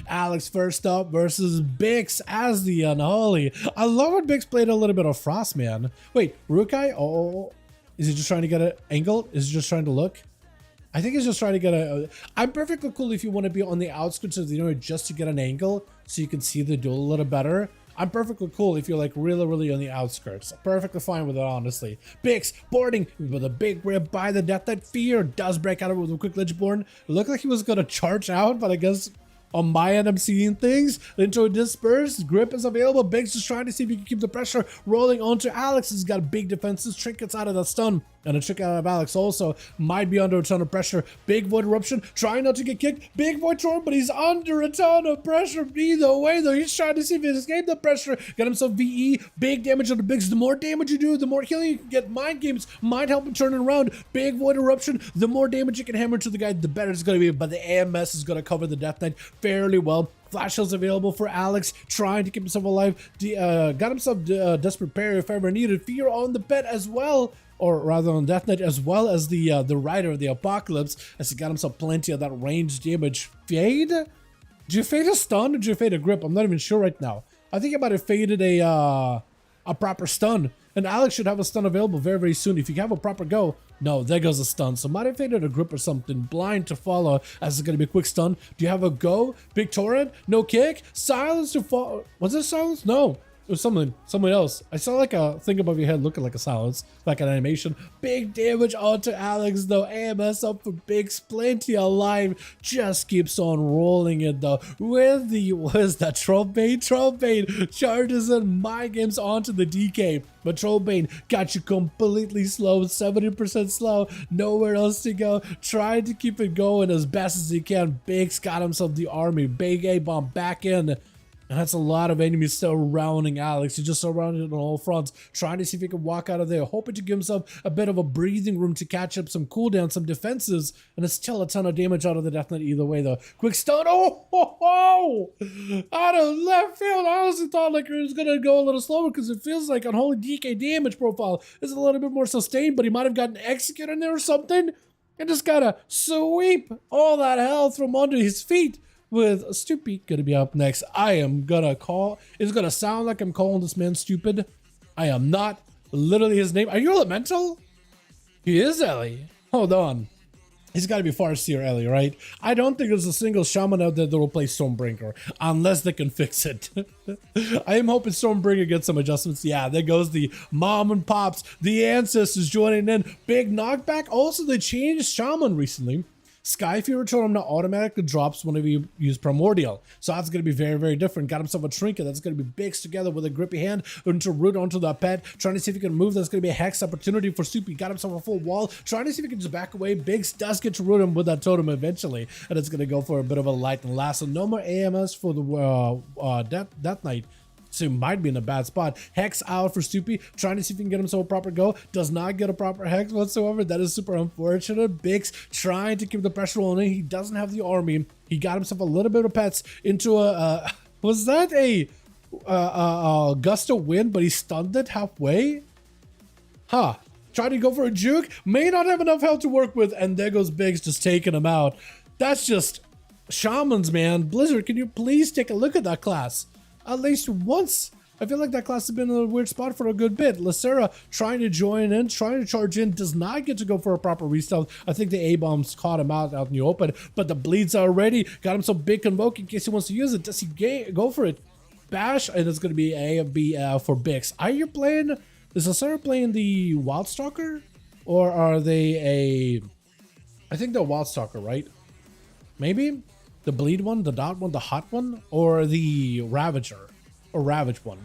Alex first up versus Bix as the Unholy. I love when Bix played a little bit of Frost, man. Wait, Rukai? Oh, is he just trying to get an angle? Is he just trying to look? I think he's just trying to get a... I'm perfectly cool if you want to be on the outskirts of the unit just to get an angle so you can see the duel a little better. I'm perfectly cool if you're like really on the outskirts. Perfectly fine with it, honestly. Bix boarding with a big rip by the Death Knight. Fear does break out of it with a quick Lichborn. It looked like he was gonna charge out, but I guess on my end I'm seeing things. Into dispersed, grip is available. Bix just trying to see if he can keep the pressure rolling onto Alex. He's got big defenses, trinkets out of the stun. And a trick out of Alex also might be under a ton of pressure. Big Void Eruption, trying not to get kicked. Big Void Storm, but he's under a ton of pressure. Either way, though, he's trying to see if he can escape the pressure. Got himself VE, big damage on the Bigs. The more damage you do, the more healing you can get. Mind Games might help him turn it around. Big Void Eruption, the more damage you can hammer to the guy, the better it's going to be. But the AMS is going to cover the Death Knight fairly well. Flash heals available for Alex, trying to keep himself alive. Got himself Desperate Parry if ever needed. Fear on the pet as well. Or rather on Death Knight, as well as the Rider of the Apocalypse, as he got himself plenty of that range damage. Fade? Did you fade a stun or did you fade a grip? I'm not even sure right now. I think I might have faded a proper stun. And Alex should have a stun available very soon. If you have a proper go, no, there goes a stun. So might have faded a grip or something. Blind to follow, as it's going to be a quick stun. Do you have a go? Big torrent? No kick? Silence to follow. Was it silence? No. It was something else. I saw like a thing above your head looking like a silence, like an animation. Big damage onto Alex though. AMS up for Bix, plenty alive. Just keeps on rolling it though. With the, what is that, Trollbane? Trollbane charges and Mind Games onto the DK. But Trollbane got you completely slow, 70% slow, nowhere else to go. Trying to keep it going as best as he can. Bix got himself the army. Big A-bomb back in. And that's a lot of enemies surrounding Alex. He just surrounded on all fronts, trying to see if he can walk out of there, hoping to give himself a bit of a breathing room to catch up some cooldown, some defenses, and it's still a ton of damage out of the Death Knight either way, though. Quick stun. Oh, ho, ho! Out of left field. I honestly thought like it was going to go a little slower because it feels like Unholy DK damage profile is a little bit more sustained, but he might have gotten executed in there or something and just got to sweep all that health from under his feet. With Stoopy gonna be up next. I am gonna call, it's gonna sound like I'm calling this man stupid. I am not. Literally his name. Are you elemental? He is Ellie. Hold on. He's gotta be Farseer Ellie, right? I don't think there's a single shaman out there that will play Stormbringer unless they can fix it. I am hoping Stormbringer gets some adjustments. Yeah, there goes the mom and pops, the ancestors joining in. Big knockback. Also, they changed shaman recently. Sky Fever Totem now automatically drops whenever you use Primordial. So that's going to be very different. Got himself a Trinket that's going to be Bix together with a grippy hand into root onto the pet. Trying to see if he can move. That's going to be a Hex opportunity for Soupy. Got himself a full wall. Trying to see if he can just back away. Bix does get to root him with that totem eventually. And it's going to go for a bit of a light and last. So no more AMS for the Death Knight. So he might be in a bad spot. Hex out for Stoopy, trying to see if he can get himself a proper go. Does not get a proper Hex whatsoever. That is super unfortunate. Bix trying to keep the pressure on him. He doesn't have the army. He got himself a little bit of pets into a... was that a gust of wind, but he stunned it halfway? Huh. Trying to go for a juke. May not have enough health to work with. And there goes Bix just taking him out. That's just... shamans, man. Blizzard, can you please take a look at that class? At least once. I feel like that class has been in a weird spot for a good bit. Lacera trying to join in, trying to charge in, does not get to go for a proper restealth. I think the A-bombs caught him out in the open, but the bleeds are ready. Got him some big convoke in case he wants to use it. Does he go for it? Bash, and it's going to be A and B for Bix. Are you playing, is Lacera playing the Wildstalker? Or are they a, I think they're Wildstalker, right? Maybe? The bleed one, the dot one, the hot one, or the Ravager, or Ravage one,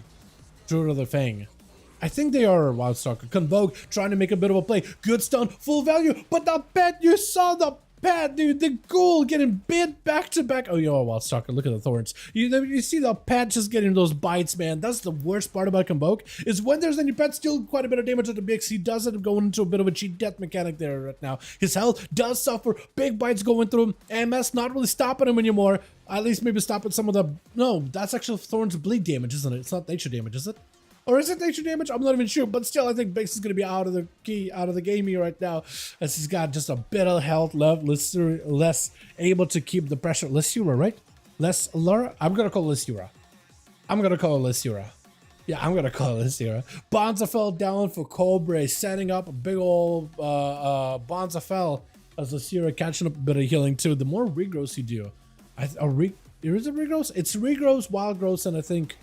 Druid of the Fang. I think they are Wildstalker. Convoke trying to make a bit of a play. Good stun, full value, but the pet, you saw the pet, dude. The ghoul getting bit back to back. Oh, you're a Wildstalker. Look at the thorns. You see the pet just getting those bites, man. That's the worst part about Convoke, is when there's any pet, still quite a bit of damage at the Bix. He does end up going into a bit of a cheat death mechanic there right now. His health does suffer. Big bites going through him. MS not really stopping him anymore. At least maybe stopping some of the... No, that's actually Thorn's bleed damage, isn't it? It's not nature damage, is it? Or is it nature damage? I'm not even sure, but still, I think Bix is going to be out of the game here right now, as he's got just a bit of health left, less able to keep the pressure. Lessura, right? I'm gonna call Lysura. I'm gonna call Lysura. Yeah, I'm gonna call it Lysura. Bonzafell down for Cobra, setting up a big old Bonzafell as Lysura catching up a bit of healing too. The more regrowths you do, is it regrowths? It's regrowths, wild growths, and I think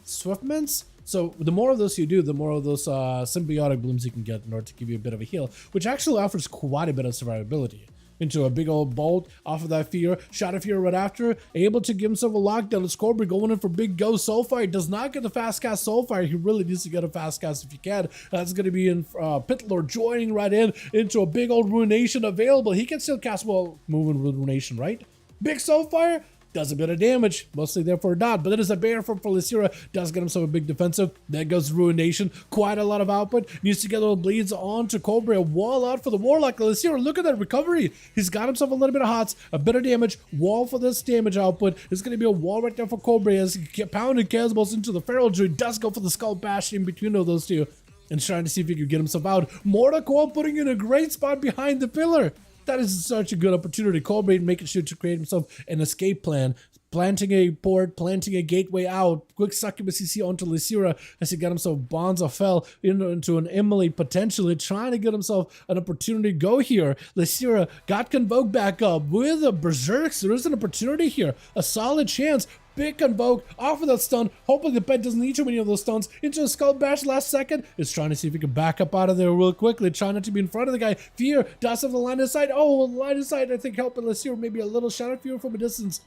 Swiftmints. So the more of those you do, the more of those symbiotic blooms you can get in order to give you a bit of a heal, which actually offers quite a bit of survivability. Into a big old bolt off of that fear, shot of fear right after, able to give himself a lockdown. It's Cobra going in for big go. Soulfire does not get the fast cast Soulfire. He really needs to get a fast cast if you can. That's going to be in Pitlord joining right into a big old Ruination available. He can still cast while moving with Ruination, right? Big Soulfire does a bit of damage, mostly there for a dot, but then there's a bear for Lysura, does get himself a big defensive. Then goes Ruination, quite a lot of output. Needs to get little bleeds on to Cobra, wall out for the Warlock. Lysura, look at that recovery. He's got himself a little bit of hots, a bit of damage, wall for this damage output. It's going to be a wall right there for Cobra as he pounded Casmos into the Feral Druid. Does go for the Skull Bash in between of those two and trying to see if he can get himself out. Mortal putting in a great spot behind the pillar. That is such a good opportunity. Colbrane making sure to create himself an escape plan, planting a port, planting a gateway out, quick succubus CC onto Lysura as he got himself Bonzafell into an Emily, potentially trying to get himself an opportunity to go here. Lysura got Convoke back up with a Berserk. There is an opportunity here, a solid chance. Big Convoke off of that stun. Hopefully the pet doesn't need too many of those stuns. Into a Skull Bash last second. Is trying to see if he can back up out of there real quickly. Trying not to be in front of the guy. Fear does have the line of sight. Oh, line of sight I think helping Lysura. Maybe a little Shadow Fear from a distance.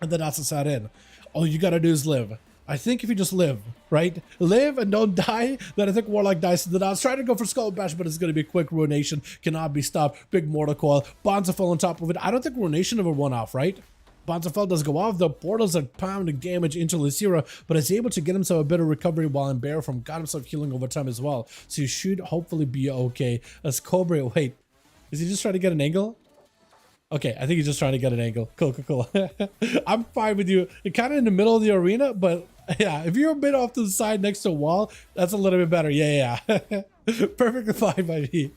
And then that's the side in. All you gotta do is live. I think if you just live, right? Live and don't die, then I think Warlock dies to the dots. Trying to go for Skull Bash, but it's going to be a quick Ruination. Cannot be stopped. Big Mortal Coil. Bonzafell on top of it. I don't think Ruination ever won off, right? Bonzafell does go off. The portals are pounding damage into Lysura, but is able to get himself a bit of recovery while in bear form. Got himself healing over time as well. So you should hopefully be okay. As Cobra, wait, is he just trying to get an angle? Okay, I think he's just trying to get an angle. Cool. I'm fine with you. You're kind of in the middle of the arena, but yeah, if you're a bit off to the side next to a wall, that's a little bit better. Yeah. Perfectly fine by me.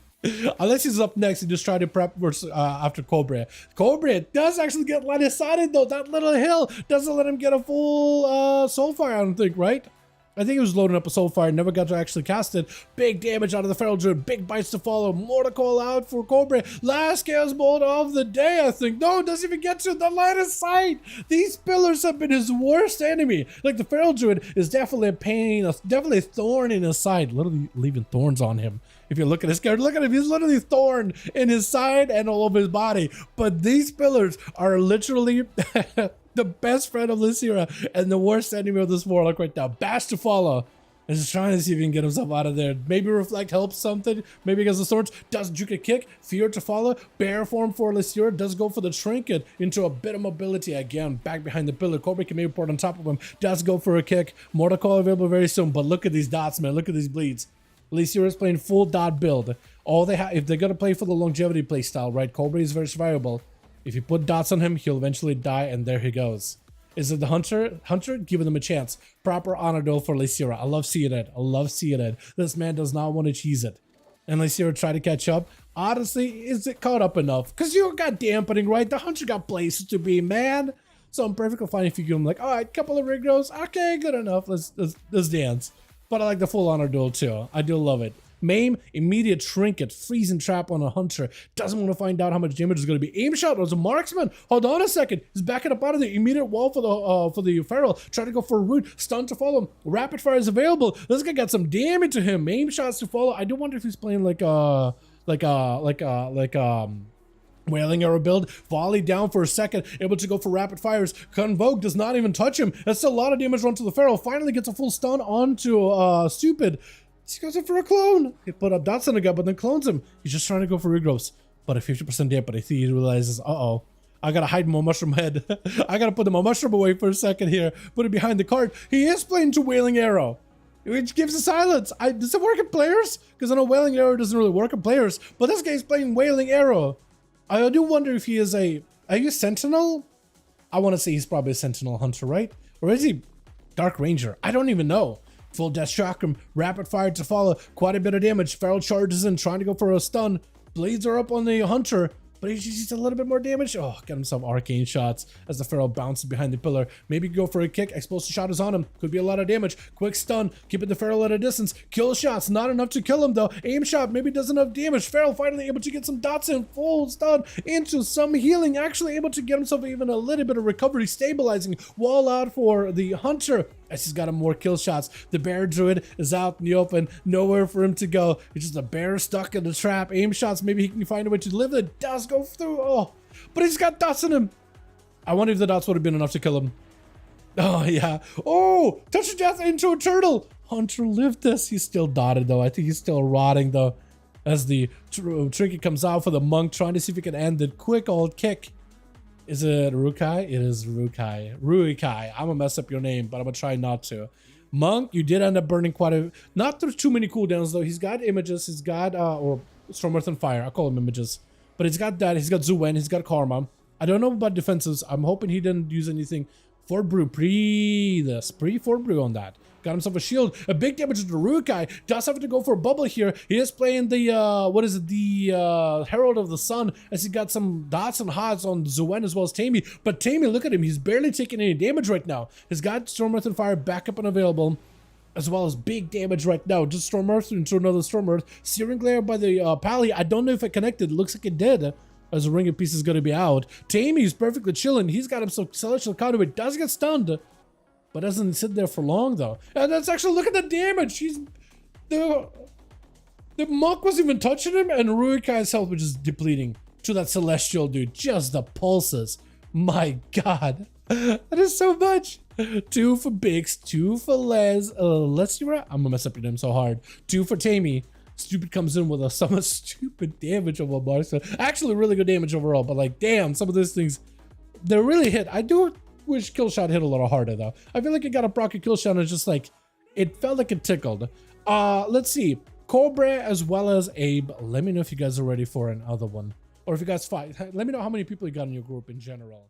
Unless he's up next and just try to prep after Cobra. Cobra does actually get line of sighted though. That little hill doesn't let him get a full Soulfire, I don't think, right? I think he was loading up a Soulfire, never got to actually cast it. Big damage out of the Feral Druid, big bites to follow. Mortal Coil out for Cobra. Last Chaos Bolt of the day, I think. No, it doesn't even get to the line of sight. These pillars have been his worst enemy. Like, the Feral Druid is definitely a pain, definitely a thorn in his side. Literally leaving thorns on him. If you look at his character, look at him. He's literally thorn in his side and all over his body. But these pillars are literally the best friend of Lysura and the worst enemy of this Warlock right now. Bash to follow. And just trying to see if he can get himself out of there. Maybe Reflect helps something. Maybe against the swords. Does juke a kick. Fear to follow. Bear form for Lysura. Does go for the trinket into a bit of mobility. Again, back behind the pillar. Cobra can maybe port on top of him. Does go for a kick. Mortal Coil available very soon. But look at these dots, man. Look at these bleeds. Lysura is playing full dot build. All they have, if they're gonna play for the longevity play style, right? Cobra is very survivable. If you put dots on him, he'll eventually die, and there he goes. Is it the Hunter? Hunter, giving them a chance. Proper honor duel for Lysura. I love seeing it. I love seeing it. This man does not want to cheese it. And Lysura try to catch up. Honestly, is it caught up enough? Because you got dampening, right? The Hunter got places to be, man. So I'm perfectly fine if you give him like, all right, couple of rig rolls. Okay, good enough. Let's dance. But I like the full honor duel too. I do love it. Maim, immediate trinket, freezing trap on a hunter. Doesn't want to find out how much damage is going to be. Aim shot was a marksman. Hold on a second. He's backing up out of the immediate wall for the feral. Trying to go for a root. Stun to follow him. Rapid fire is available. This guy got some damage to him. Aim shots to follow. I do wonder if he's playing Wailing Arrow build, volley down for a second, able to go for rapid fires. Convoke does not even touch him. That's a lot of damage run to the feral. Finally gets a full stun onto Stupid. He goes in for a clone. He put up dots on the guy, but then clones him. He's just trying to go for regrowths. But a 50% damage, but I think he realizes, uh-oh, I gotta hide my mushroom head. I gotta put my mushroom away for a second here. Put it behind the cart. He is playing to Wailing Arrow, which gives a silence. Does it work in players? Because I know Wailing Arrow doesn't really work in players, but this guy's playing Wailing Arrow. I do wonder if he is are you Sentinel? I want to say he's probably a Sentinel Hunter, right? Or is he Dark Ranger? I don't even know. Full Death Chakram, rapid fire to follow, quite a bit of damage. Feral charges in, trying to go for a stun. Blades are up on the Hunter. but he just needs a little bit more damage. Oh, get himself arcane shots as the Pharaoh bounces behind the pillar. Maybe go for a kick. Explosive shot is on him. Could be a lot of damage. Quick stun, keeping the Pharaoh at a distance. Kill shots, not enough to kill him though. Aim shot maybe does enough damage. Pharaoh finally able to get some dots in, full stun into some healing. Actually able to get himself even a little bit of recovery, stabilizing. Wall out for the hunter as he's got him more kill shots. The bear druid is out in the open, nowhere for him to go. He's just a bear stuck in the trap. Aim shots, maybe he can find a way to live. It does go through. Oh, but he's got dots in him. I wonder if the dots would have been enough to kill him. Oh yeah. Oh, touch of death into a turtle. Hunter lived this. He's still dotted though. I think he's still rotting though, as the trinket comes out for the monk, trying to see if he can end it. Quick old kick. Is it Rukai? It is Rukai. Rukai. I'm gonna mess up your name, but I'm gonna try not to. Monk, you did end up burning quite a... Not through too many cooldowns, though. He's got images. He's got... or Storm, Earth, and Fire. I'll call him images. But he's got that. He's got Zuen. He's got Karma. I don't know about defenses. I'm hoping he didn't use anything. Fort Brew. Pre-Fort Brew on that. Got himself a shield. A big damage to the Rukai. Does have to go for a bubble here. He is playing the, what is it? The Herald of the Sun, as he got some dots and hots on Zuen as well as Tammy. But Tammy, look at him. He's barely taking any damage right now. He's got Storm, Earth, and Fire back up and available, as well as big damage right now. Just Storm Earth into another Storm Earth. Searing Glare by the Pally. I don't know if it connected. Looks like it did, as the Ring of Peace is going to be out. Tammy's perfectly chilling. He's got himself Celestial Conduit. Does get stunned, but doesn't sit there for long though. And that's actually, look at the damage. The monk wasn't even touching him, and Ruikai's health was just depleting to that celestial dude. Just the pulses. My God, that is so much. 2 for Bix, 2 for Les. Let's see where I'm gonna mess up your name so hard. 2 for Tammy. Stupid comes in with some stupid damage over Barca. Actually, really good damage overall, but like, damn, some of those things, they're really hit. I do wish Killshot hit a little harder though. I feel like it got a proc Killshot and it's just like, it felt like it tickled. Let's see. Cobra as well as Abe. Let me know if you guys are ready for another one. Or if you guys fight. Let me know how many people you got in your group in general.